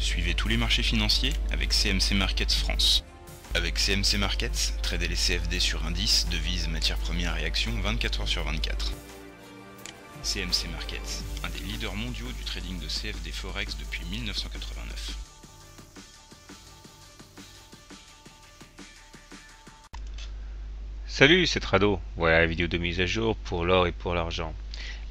Suivez tous les marchés financiers avec CMC Markets France. Avec CMC Markets, tradez les CFD sur indices, devises, matières premières et actions 24 heures sur 24. CMC Markets, un des leaders mondiaux du trading de CFD Forex depuis 1989. Salut, c'est Trado. Voilà la vidéo de mise à jour pour l'or et pour l'argent.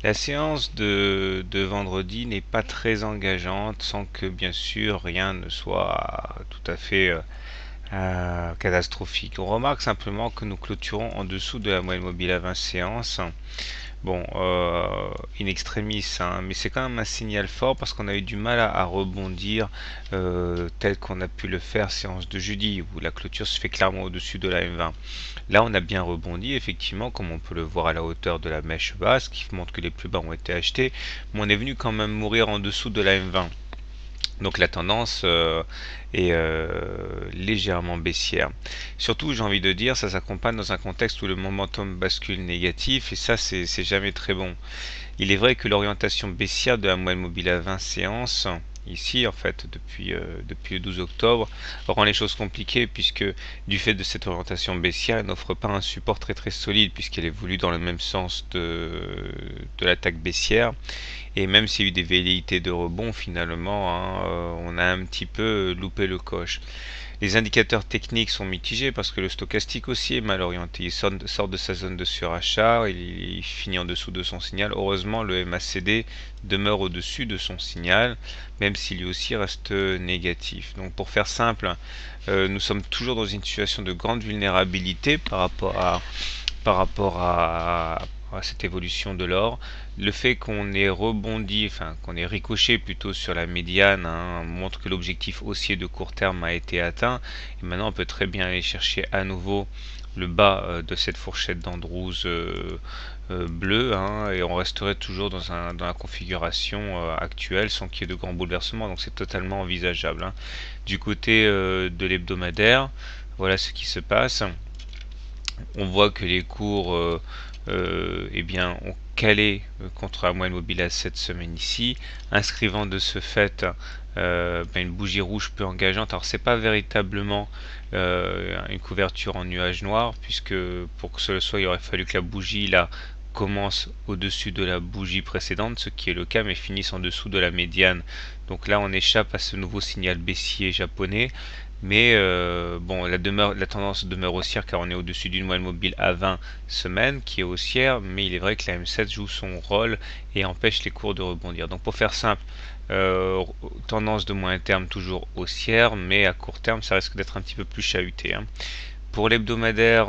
La séance de vendredi n'est pas très engageante sans que bien sûr rien ne soit tout à fait catastrophique. On remarque simplement que nous clôturons en dessous de la moyenne mobile à 20 séances. Bon, in extremis, hein, mais c'est quand même un signal fort parce qu'on a eu du mal à rebondir tel qu'on a pu le faire séance de jeudi où la clôture se fait clairement au-dessus de la M20. Là, on a bien rebondi, effectivement, comme on peut le voir à la hauteur de la mèche basse, qui montre que les plus bas ont été achetés, mais on est venu quand même mourir en dessous de la M20. Donc la tendance est légèrement baissière. Surtout, j'ai envie de dire, ça s'accompagne dans un contexte où le momentum bascule négatif, et ça, c'est jamais très bon. Il est vrai que l'orientation baissière de la moyenne mobile à 20 séances, ici en fait depuis le 12 octobre, rend les choses compliquées puisque du fait de cette orientation baissière, elle n'offre pas un support très solide puisqu'elle évolue dans le même sens de l'attaque baissière. Et même s'il y a eu des velléités de rebond, finalement, hein, on a un petit peu loupé le coche. Les indicateurs techniques sont mitigés parce que le stochastique aussi est mal orienté. Il sort de sa zone de surachat, il finit en dessous de son signal. Heureusement, le MACD demeure au-dessus de son signal, même s'il lui aussi reste négatif. Donc pour faire simple, nous sommes toujours dans une situation de grande vulnérabilité par rapport à cette évolution de l'or. Le fait qu'on ait rebondi, enfin qu'on ait ricoché plutôt sur la médiane, hein, montre que l'objectif haussier de court terme a été atteint. Et maintenant on peut très bien aller chercher à nouveau le bas de cette fourchette d'Andrews bleue, hein, et on resterait toujours dans la configuration actuelle sans qu'il y ait de grands bouleversements. Donc c'est totalement envisageable, hein. Du côté de l'hebdomadaire, voilà ce qui se passe. On voit que les cours eh bien, ont calé contre la moyenne mobile à 7 semaines ici, inscrivant de ce fait une bougie rouge peu engageante. Alors c'est pas véritablement une couverture en nuage noir, puisque pour que ce soit, il aurait fallu que la bougie là commence au-dessus de la bougie précédente, ce qui est le cas, mais finisse en dessous de la médiane. Donc là on échappe à ce nouveau signal baissier japonais. Mais bon, la tendance demeure haussière car on est au-dessus d'une moyenne mobile à 20 semaines qui est haussière, mais il est vrai que la M7 joue son rôle et empêche les cours de rebondir. Donc pour faire simple, tendance de moyen terme toujours haussière, mais à court terme ça risque d'être un petit peu plus chahuté, hein. Pour l'hebdomadaire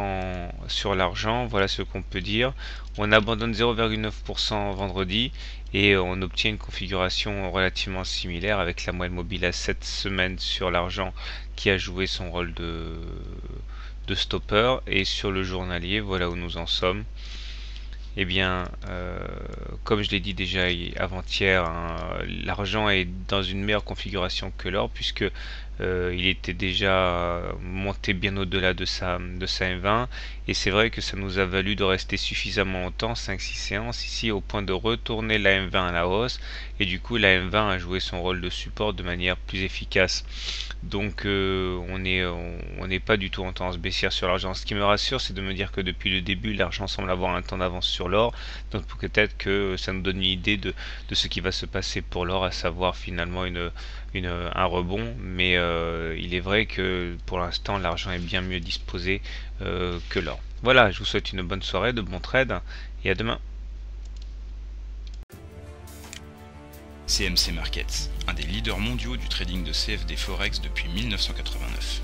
sur l'argent, voilà ce qu'on peut dire. On abandonne 0,9% vendredi et on obtient une configuration relativement similaire avec la moyenne mobile à 7 semaines sur l'argent qui a joué son rôle de stopper. Et sur le journalier, voilà où nous en sommes. Eh bien, comme je l'ai dit déjà avant-hier, hein, l'argent est dans une meilleure configuration que l'or puisque il était déjà monté bien au-delà de sa M20 et c'est vrai que ça nous a valu de rester suffisamment longtemps, 5-6 séances ici au point de retourner la M20 à la hausse et du coup la M20 a joué son rôle de support de manière plus efficace. Donc on n'est pas du tout en tendance baissière sur l'argent. Ce qui me rassure, c'est de me dire que depuis le début l'argent semble avoir un temps d'avance sur l'or, donc peut-être que ça nous donne une idée de ce qui va se passer pour l'or, à savoir finalement un rebond, mais il est vrai que pour l'instant l'argent est bien mieux disposé que l'or. Voilà, je vous souhaite une bonne soirée, de bons trades et à demain. CMC Markets, un des leaders mondiaux du trading de CFD Forex depuis 1989.